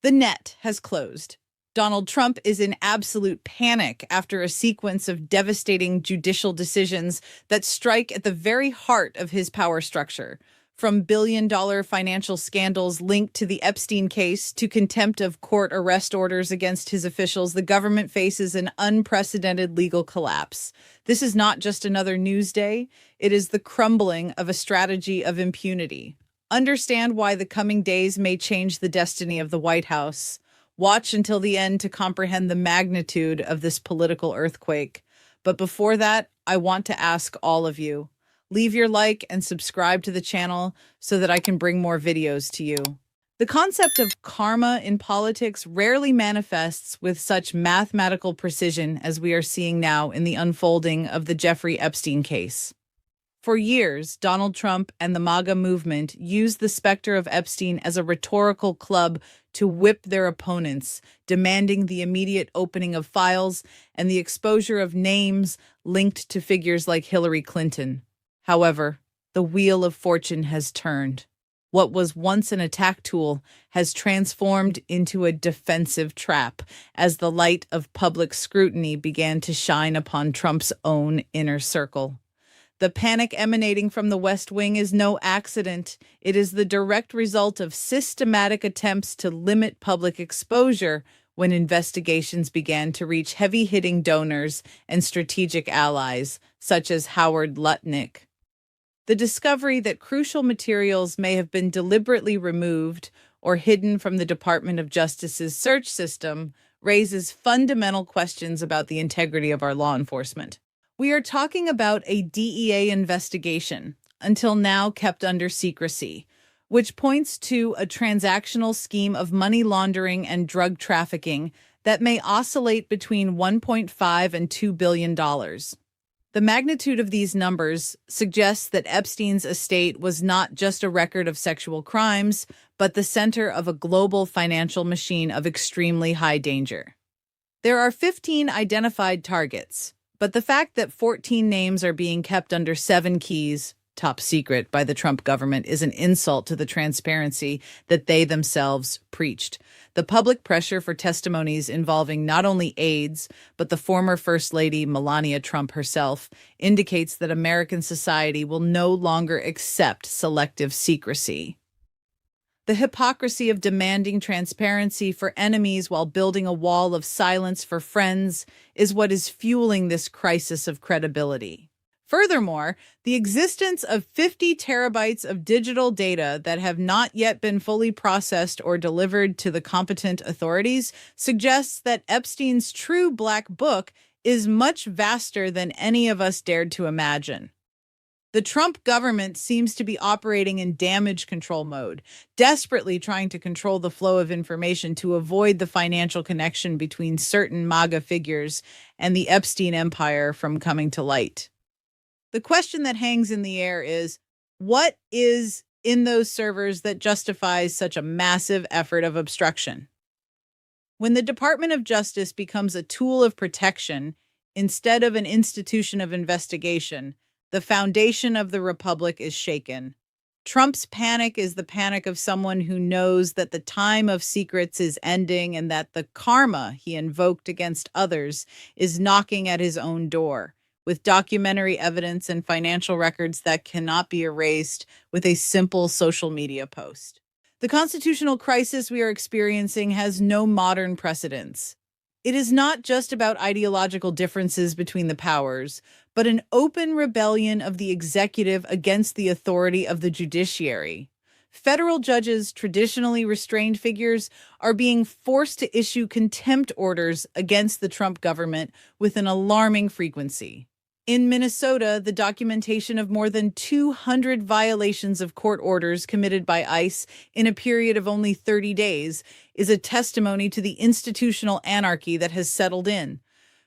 The net has closed. Donald Trump is in absolute panic after a sequence of devastating judicial decisions that strike at the very heart of his power structure. From billion-dollar financial scandals linked to the Epstein case to contempt of court arrest orders against his officials, the government faces an unprecedented legal collapse. This is not just another news day, it is the crumbling of a strategy of impunity. Understand why the coming days may change the destiny of the White House. Watch until the end to comprehend the magnitude of this political earthquake. But before that, I want to ask all of you, leave your like and subscribe to the channel so that I can bring more videos to you. The concept of karma in politics rarely manifests with such mathematical precision as we are seeing now in the unfolding of the Jeffrey Epstein case. For years, Donald Trump and the MAGA movement used the specter of Epstein as a rhetorical club to whip their opponents, demanding the immediate opening of files and the exposure of names linked to figures like Hillary Clinton. However, the wheel of fortune has turned. What was once an attack tool has transformed into a defensive trap as the light of public scrutiny began to shine upon Trump's own inner circle. The panic emanating from the West Wing is no accident. It is the direct result of systematic attempts to limit public exposure when investigations began to reach heavy-hitting donors and strategic allies, such as Howard Lutnick. The discovery that crucial materials may have been deliberately removed or hidden from the Department of Justice's search system raises fundamental questions about the integrity of our law enforcement. We are talking about a DEA investigation, until now kept under secrecy, which points to a transactional scheme of money laundering and drug trafficking that may oscillate between $1.5 and $2 billion. The magnitude of these numbers suggests that Epstein's estate was not just a record of sexual crimes, but the center of a global financial machine of extremely high danger. There are 15 identified targets, but the fact that 14 names are being kept under 7 keys, top secret, by the Trump government is an insult to the transparency that they themselves preached. The public pressure for testimonies involving not only aides, but the former First Lady Melania Trump herself indicates that American society will no longer accept selective secrecy. The hypocrisy of demanding transparency for enemies while building a wall of silence for friends is what is fueling this crisis of credibility. Furthermore, the existence of 50 terabytes of digital data that have not yet been fully processed or delivered to the competent authorities suggests that Epstein's true black book is much vaster than any of us dared to imagine. The Trump government seems to be operating in damage control mode, desperately trying to control the flow of information to avoid the financial connection between certain MAGA figures and the Epstein empire from coming to light. The question that hangs in the air is, what is in those servers that justifies such a massive effort of obstruction? When the Department of Justice becomes a tool of protection instead of an institution of investigation, the foundation of the republic is shaken. Trump's panic is the panic of someone who knows that the time of secrets is ending and that the karma he invoked against others is knocking at his own door, with documentary evidence and financial records that cannot be erased with a simple social media post. The constitutional crisis we are experiencing has no modern precedents. It is not just about ideological differences between the powers, but an open rebellion of the executive against the authority of the judiciary. Federal judges, traditionally restrained figures, are being forced to issue contempt orders against the Trump government with an alarming frequency. In Minnesota, the documentation of more than 200 violations of court orders committed by ICE in a period of only 30 days is a testimony to the institutional anarchy that has settled in.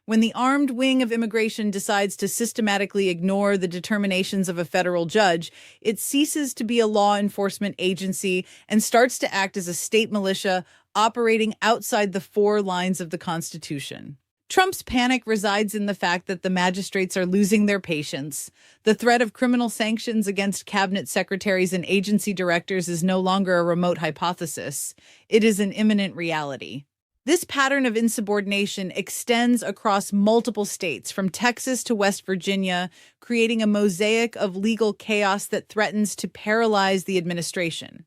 When the armed wing of immigration decides to systematically ignore the determinations of a federal judge, it ceases to be a law enforcement agency and starts to act as a state militia operating outside the 4 lines of the Constitution. Trump's panic resides in the fact that the magistrates are losing their patience. The threat of criminal sanctions against cabinet secretaries and agency directors is no longer a remote hypothesis. It is an imminent reality. This pattern of insubordination extends across multiple states, from Texas to West Virginia, creating a mosaic of legal chaos that threatens to paralyze the administration.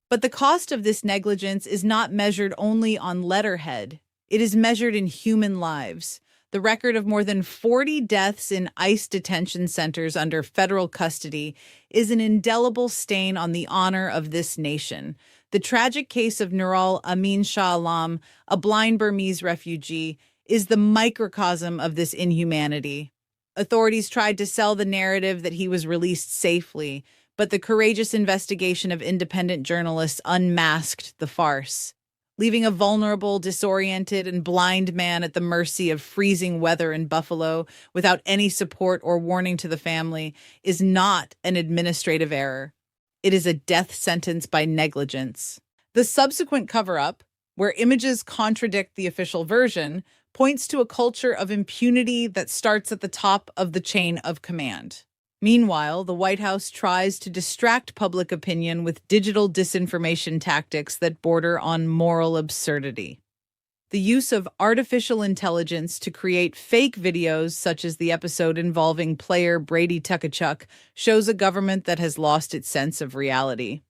But the cost of this negligence is not measured only on letterhead. It is measured in human lives. The record of more than 40 deaths in ICE detention centers under federal custody is an indelible stain on the honor of this nation. The tragic case of Nural Amin Shah Alam, a blind Burmese refugee, is the microcosm of this inhumanity. Authorities tried to sell the narrative that he was released safely, but the courageous investigation of independent journalists unmasked the farce. Leaving a vulnerable, disoriented, and blind man at the mercy of freezing weather in Buffalo without any support or warning to the family is not an administrative error. It is a death sentence by negligence. The subsequent cover-up, where images contradict the official version, points to a culture of impunity that starts at the top of the chain of command. Meanwhile, the White House tries to distract public opinion with digital disinformation tactics that border on moral absurdity. The use of artificial intelligence to create fake videos, such as the episode involving player Brady Tukachuk, shows a government that has lost its sense of reality.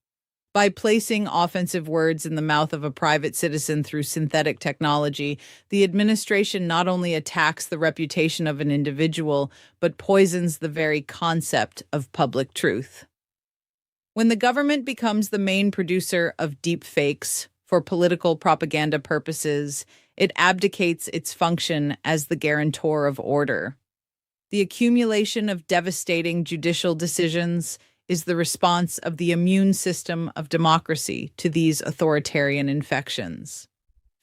By placing offensive words in the mouth of a private citizen through synthetic technology, the administration not only attacks the reputation of an individual, but poisons the very concept of public truth. When the government becomes the main producer of deepfakes for political propaganda purposes, it abdicates its function as the guarantor of order. The accumulation of devastating judicial decisions is the response of the immune system of democracy to these authoritarian infections.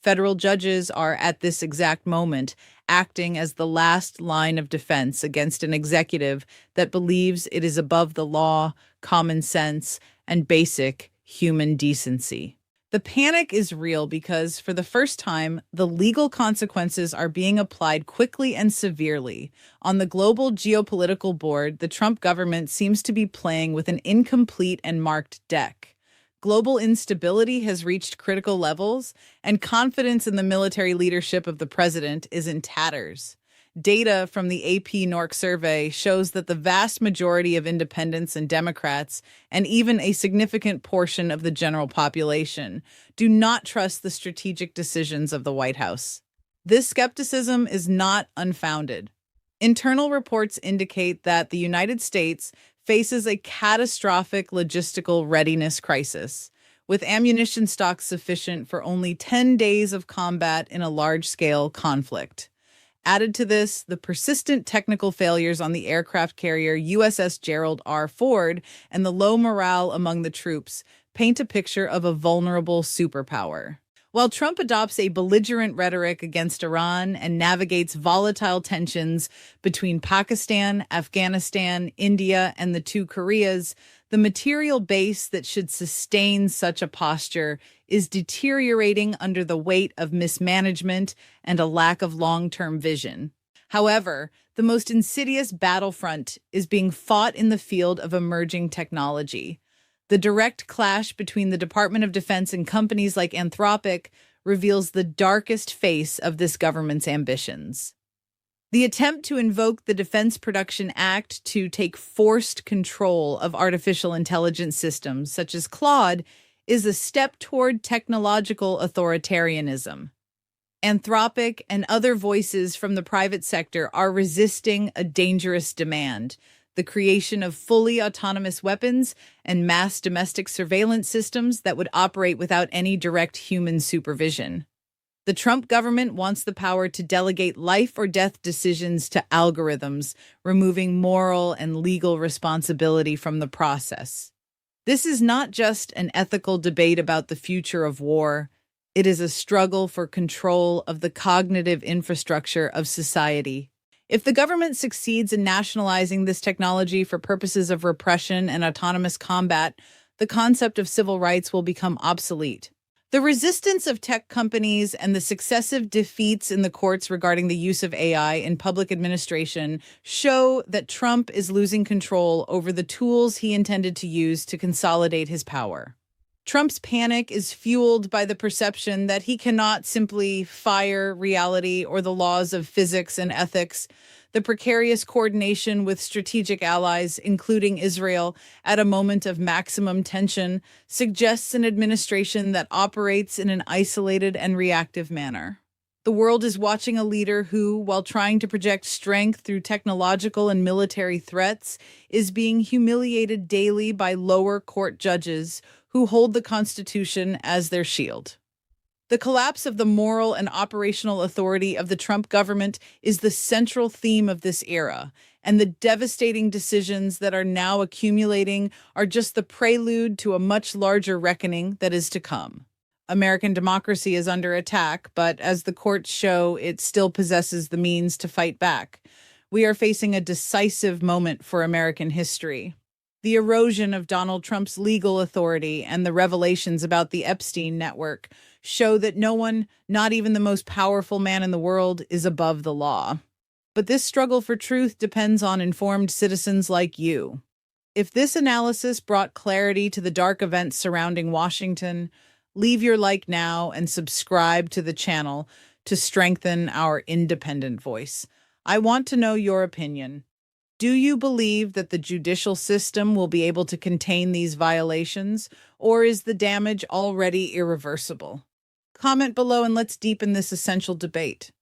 Federal judges are, at this exact moment, acting as the last line of defense against an executive that believes it is above the law, common sense, and basic human decency. The panic is real because, for the first time, the legal consequences are being applied quickly and severely. On the global geopolitical board, the Trump government seems to be playing with an incomplete and marked deck. Global instability has reached critical levels, and confidence in the military leadership of the president is in tatters. Data from the AP NORC survey shows that the vast majority of independents and Democrats, and even a significant portion of the general population, do not trust the strategic decisions of the White House. This skepticism is not unfounded. Internal reports indicate that the United States faces a catastrophic logistical readiness crisis, with ammunition stocks sufficient for only 10 days of combat in a large-scale conflict. Added to this, the persistent technical failures on the aircraft carrier USS Gerald R. Ford and the low morale among the troops paint a picture of a vulnerable superpower. While Trump adopts a belligerent rhetoric against Iran and navigates volatile tensions between Pakistan, Afghanistan, India, and the two Koreas, the material base that should sustain such a posture is deteriorating under the weight of mismanagement and a lack of long-term vision. However, the most insidious battlefront is being fought in the field of emerging technology. The direct clash between the Department of Defense and companies like Anthropic reveals the darkest face of this government's ambitions. The attempt to invoke the Defense Production Act to take forced control of artificial intelligence systems, such as Claude, is a step toward technological authoritarianism. Anthropic and other voices from the private sector are resisting a dangerous demand: the creation of fully autonomous weapons and mass domestic surveillance systems that would operate without any direct human supervision. The Trump government wants the power to delegate life or death decisions to algorithms, removing moral and legal responsibility from the process. This is not just an ethical debate about the future of war. It is a struggle for control of the cognitive infrastructure of society. If the government succeeds in nationalizing this technology for purposes of repression and autonomous combat, the concept of civil rights will become obsolete. The resistance of tech companies and the successive defeats in the courts regarding the use of AI in public administration show that Trump is losing control over the tools he intended to use to consolidate his power. Trump's panic is fueled by the perception that he cannot simply fire reality or the laws of physics and ethics. The precarious coordination with strategic allies, including Israel, at a moment of maximum tension, suggests an administration that operates in an isolated and reactive manner. The world is watching a leader who, while trying to project strength through technological and military threats, is being humiliated daily by lower court judges who hold the Constitution as their shield. The collapse of the moral and operational authority of the Trump government is the central theme of this era, and the devastating decisions that are now accumulating are just the prelude to a much larger reckoning that is to come. American democracy is under attack, but as the courts show, it still possesses the means to fight back. We are facing a decisive moment for American history. The erosion of Donald Trump's legal authority and the revelations about the Epstein network show that no one, not even the most powerful man in the world, is above the law. But this struggle for truth depends on informed citizens like you. If this analysis brought clarity to the dark events surrounding Washington, leave your like now and subscribe to the channel to strengthen our independent voice. I want to know your opinion. Do you believe that the judicial system will be able to contain these violations, or is the damage already irreversible? Comment below and let's deepen this essential debate.